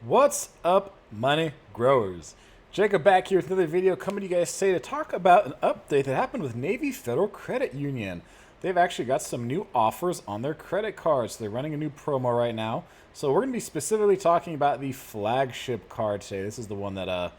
What's up, money growers? Jacob back here with another video coming to you guys today to talk about an update that happened with Navy Federal Credit Union. They've actually got some new offers on their credit cards. They're running a new promo right now. So we're going to be specifically talking about the Flagship card today. This is the one that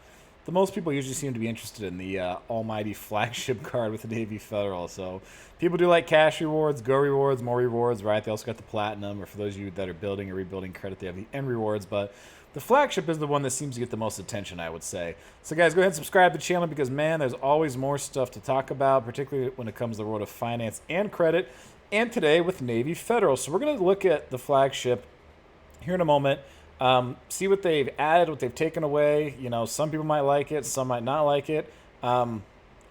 the most people usually seem to be interested in, the almighty Flagship card with the Navy Federal. So people do like cash rewards, go rewards, more rewards, right? They also got the Platinum, or for those of you that are building or rebuilding credit, they have the N rewards. But the Flagship is the one that seems to get the most attention, I would say. So guys, go ahead and subscribe to the channel because, man, there's always more stuff to talk about, particularly when it comes to the world of finance and credit, and today with Navy Federal. So we're going to look at the Flagship here in a moment. See what they've added, what they've taken away. You know, some people might like it, some might not like it. I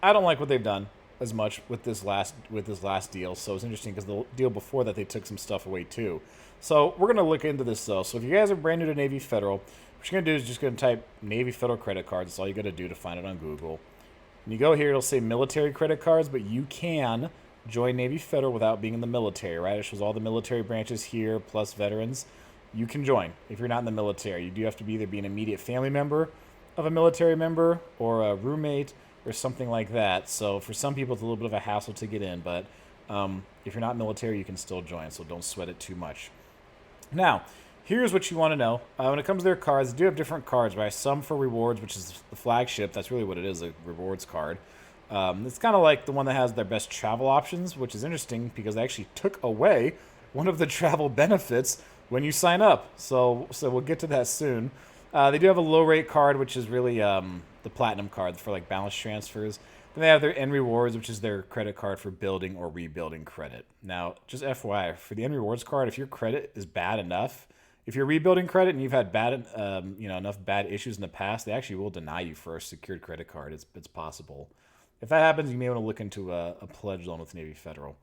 don't like what they've done as much with this last deal. So it's interesting because the deal before that they took some stuff away too. So we're gonna look into this though. So if you guys are brand new to Navy Federal, what you're gonna do is just gonna type Navy Federal credit cards. That's all you gotta do to find it on Google. When you go here, it'll say military credit cards, but you can join Navy Federal without being in the military, right? It shows all the military branches here plus veterans. You can join if you're not in the military. You do have to either be an immediate family member of a military member or a roommate or something like that. So for some people, it's a little bit of a hassle to get in, but if you're not military, you can still join, so don't sweat it too much. Now, here's what you want to know. When it comes to their cards, they do have different cards, right? Some for rewards, which is the Flagship. That's really what it is, a rewards card. It's kind of like the one that has their best travel options, which is interesting because they actually took away one of the travel benefits when you sign up. So we'll get to that soon. They do have a low rate card, which is really the Platinum card for like balance transfers. Then they have their N Rewards, which is their credit card for building or rebuilding credit. Now, just FYI, for the N Rewards card, if your credit is bad enough, if you're rebuilding credit and you've had bad, enough bad issues in the past, they actually will deny you for a secured credit card. It's possible. If that happens, you may want to look into a pledge loan with Navy Federal.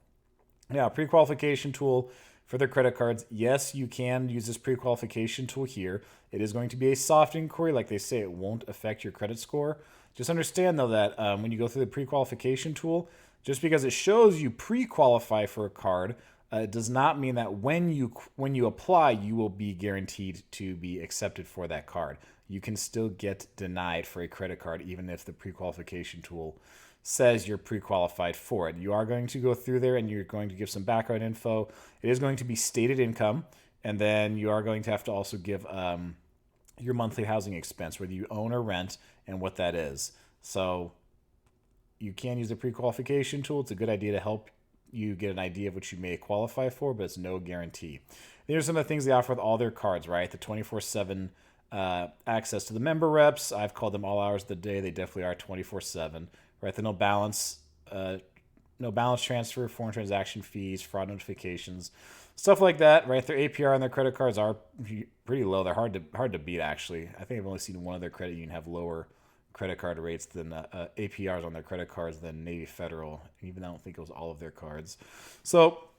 Now, pre-qualification tool for their credit cards. Yes, you can use this pre-qualification tool here. It is going to be a soft inquiry. Like they say, it won't affect your credit score. Just understand, though, that when you go through the pre-qualification tool, just because it shows you pre-qualify for a card, it does not mean that when you apply, you will be guaranteed to be accepted for that card. You can still get denied for a credit card, even if the pre-qualification tool says you're pre-qualified for it. You are going to go through there and you're going to give some background info. It is going to be stated income, and then you are going to have to also give your monthly housing expense, whether you own or rent, and what that is. So you can use the pre-qualification tool. It's a good idea to help you get an idea of what you may qualify for, but it's no guarantee. These are some of the things they offer with all their cards, right? The 24/7 access to the member reps. I've called them all hours of the day. They definitely are 24/7. Right, the no balance transfer, foreign transaction fees, fraud notifications, stuff like that. Right, their APR on their credit cards are pretty low. They're hard to beat, actually. I think I've only seen one of their credit union have lower credit card rates than APRs on their credit cards than Navy Federal. And even I don't think it was all of their cards. So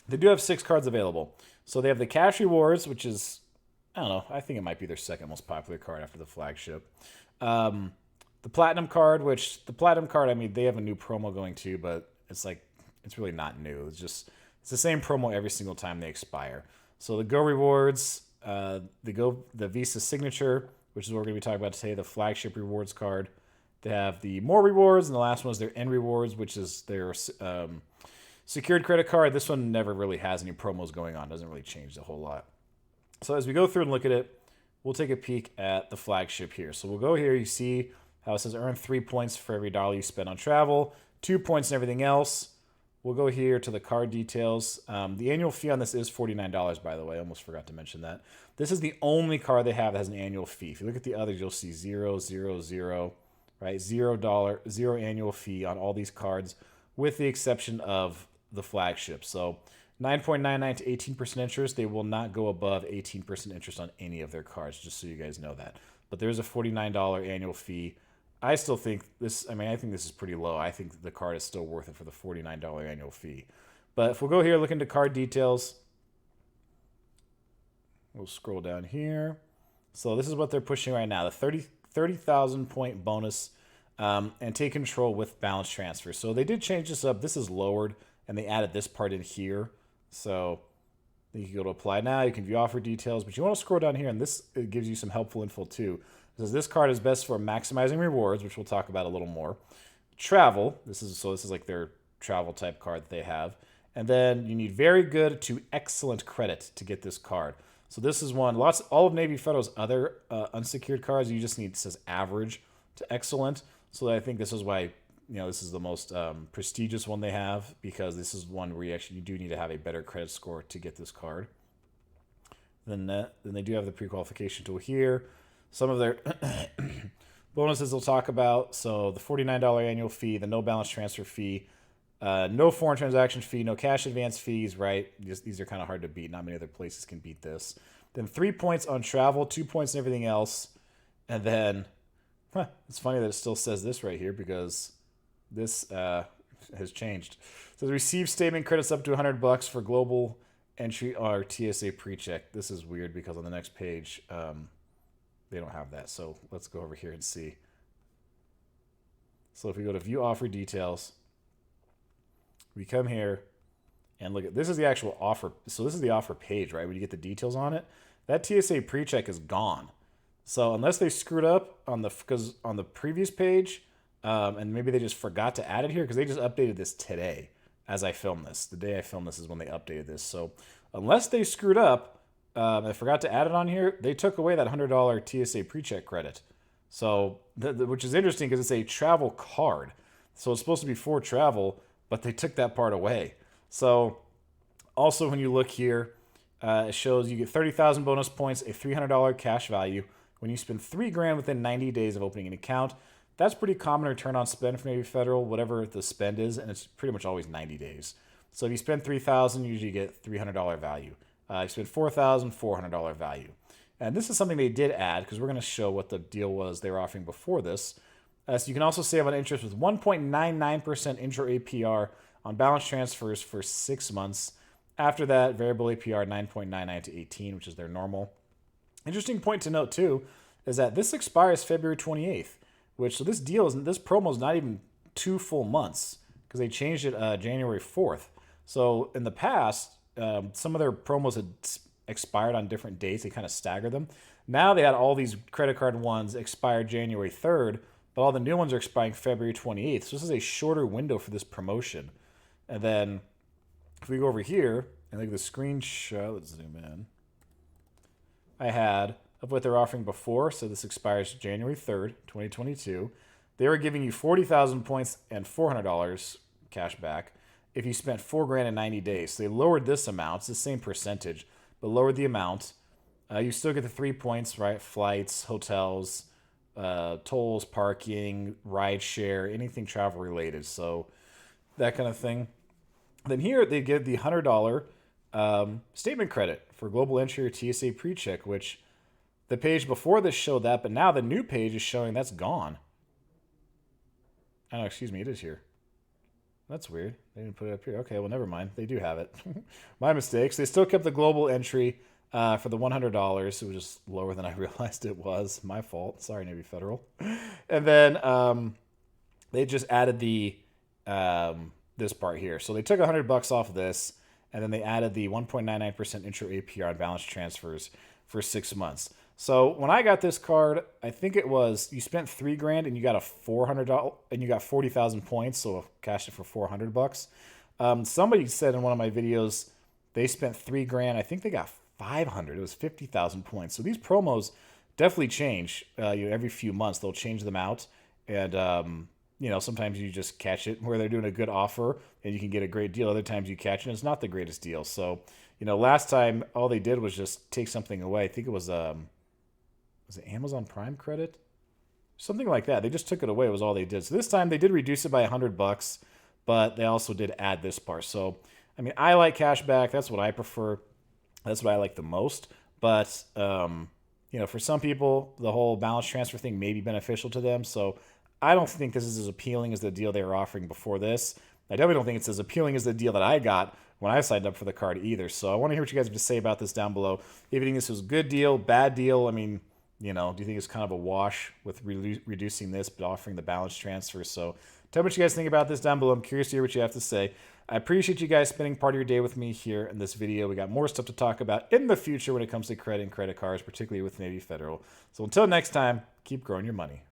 they do have 6 cards available. So they have the cash rewards, which is, I don't know, I think it might be their second most popular card after the Flagship. The Platinum card, I mean, they have a new promo going too, but it's really not new. It's the same promo every single time they expire. So the Go Rewards, the Visa Signature, which is what we're going to be talking about today, the Flagship Rewards card. They have the More Rewards, and the last one is their N Rewards, which is their secured credit card. This one never really has any promos going on. Doesn't really change a whole lot. So as we go through and look at it, we'll take a peek at the Flagship here. So we'll go here. You see how it says earn 3 points for every dollar you spend on travel, 2 points and everything else. We'll go here to the card details. The annual fee on this is $49, by the way. I almost forgot to mention that. This is the only card they have that has an annual fee. If you look at the others, you'll see 0, 0, 0, right? $0, 0 annual fee on all these cards, with the exception of the Flagship. So 9.99 to 18% interest. They will not go above 18% interest on any of their cards, just so you guys know that. But there is a $49 annual fee. I still think this, I think this is pretty low. I think the card is still worth it for the $49 annual fee. But if we'll go here, look into card details, we'll scroll down here. So this is what they're pushing right now, the 30,000 point bonus and take control with balance transfer. So they did change this up. This is lowered, and they added this part in here. So Then you can go to apply now. You can view offer details, but you want to scroll down here, and it gives you some helpful info too. It says this card is best for maximizing rewards, which we'll talk about a little more. Travel. This is like their travel type card that they have. And then you need very good to excellent credit to get this card. So this is one. All of Navy Federal's other unsecured cards, you just need, it says average to excellent. So I think this is why, this is the most prestigious one they have, because this is one where you do need to have a better credit score to get this card. Then they do have the pre-qualification tool here. Some of their bonuses they'll talk about. So the $49 annual fee, the no balance transfer fee, no foreign transaction fee, no cash advance fees, right? These are kind of hard to beat. Not many other places can beat this. Then 3 points on travel, 2 points on everything else. And then, it's funny that it still says this right here, because this has changed. It says receive statement credits up to $100 for global entry or TSA pre-check. This is weird because on the next page, they don't have that. So let's go over here and see. So if we go to view offer details, we come here and look at, this is the actual offer. So this is the offer page, right? When you get the details on it, that TSA pre-check is gone. So unless they screwed up on the previous page, and maybe they just forgot to add it here, because they just updated this today as I filmed this. The day I filmed this is when they updated this. So unless they screwed up, I forgot to add it on here, they took away that $100 TSA pre-check credit. So, which is interesting because it's a travel card. So it's supposed to be for travel, but they took that part away. So also when you look here, it shows you get 30,000 bonus points, a $300 cash value when you spend $3,000 within 90 days of opening an account. That's pretty common return on spend for Navy Federal, whatever the spend is, and it's pretty much always 90 days. So if you spend $3,000, you usually get $300 value. If you spend $4,000, $400 value. And this is something they did add, because we're going to show what the deal was they were offering before this. So you can also save on interest with 1.99% intro APR on balance transfers for 6 months. After that, variable APR 9.99 to 18, which is their normal. Interesting point to note too is that this expires February 28th, so this promo is not even 2 full months, because they changed it January 4th. So in the past, some of their promos had expired on different dates. They kind of staggered them. Now they had all these credit card ones expired January 3rd, but all the new ones are expiring February 28th. So this is a shorter window for this promotion. And then if we go over here and look at the screenshot, let's zoom in. I had of what they're offering before. So this expires January 3rd, 2022. They were giving you 40,000 points and $400 cash back if you spent $4,000 in 90 days. So they lowered this amount. It's the same percentage, but lowered the amount. You still get the 3 points, right? Flights, hotels, tolls, parking, ride share, anything travel related. So that kind of thing. Then here they give the $100 statement credit for global entry or TSA pre-check, which the page before this showed that, but now the new page is showing that's gone. Oh, excuse me, it is here. That's weird. They didn't put it up here. Okay, well, never mind. They do have it. My mistakes. They still kept the global entry for the $100. It was just lower than I realized it was. My fault. Sorry, Navy Federal. And then they just added the this part here. So they took $100 off of this, and then they added the 1.99% intro APR on balance transfers for 6 months. So when I got this card, I think it was you spent $3,000 and you got a $400 and you got 40,000 points, so cashed it for $400. Somebody said in one of my videos they spent $3,000. I think they got 500. It was 50,000 points. So these promos definitely change. Every few months they'll change them out, and sometimes you just catch it where they're doing a good offer and you can get a great deal. Other times you catch it and it's not the greatest deal. So last time all they did was just take something away. I think it was it Amazon Prime credit? Something like that. They just took it away. It was all they did. So this time they did reduce it by $100, but they also did add this part. So, I mean, I like cash back. That's what I prefer. That's what I like the most. But, for some people, the whole balance transfer thing may be beneficial to them. So I don't think this is as appealing as the deal they were offering before this. I definitely don't think it's as appealing as the deal that I got when I signed up for the card either. So I want to hear what you guys have to say about this down below. If you think this was a good deal, bad deal, I mean, do you think it's kind of a wash with reducing this but offering the balance transfer? So tell me what you guys think about this down below. I'm curious to hear what you have to say. I appreciate you guys spending part of your day with me here in this video. We got more stuff to talk about in the future when it comes to credit and credit cards, particularly with Navy Federal. So until next time, keep growing your money.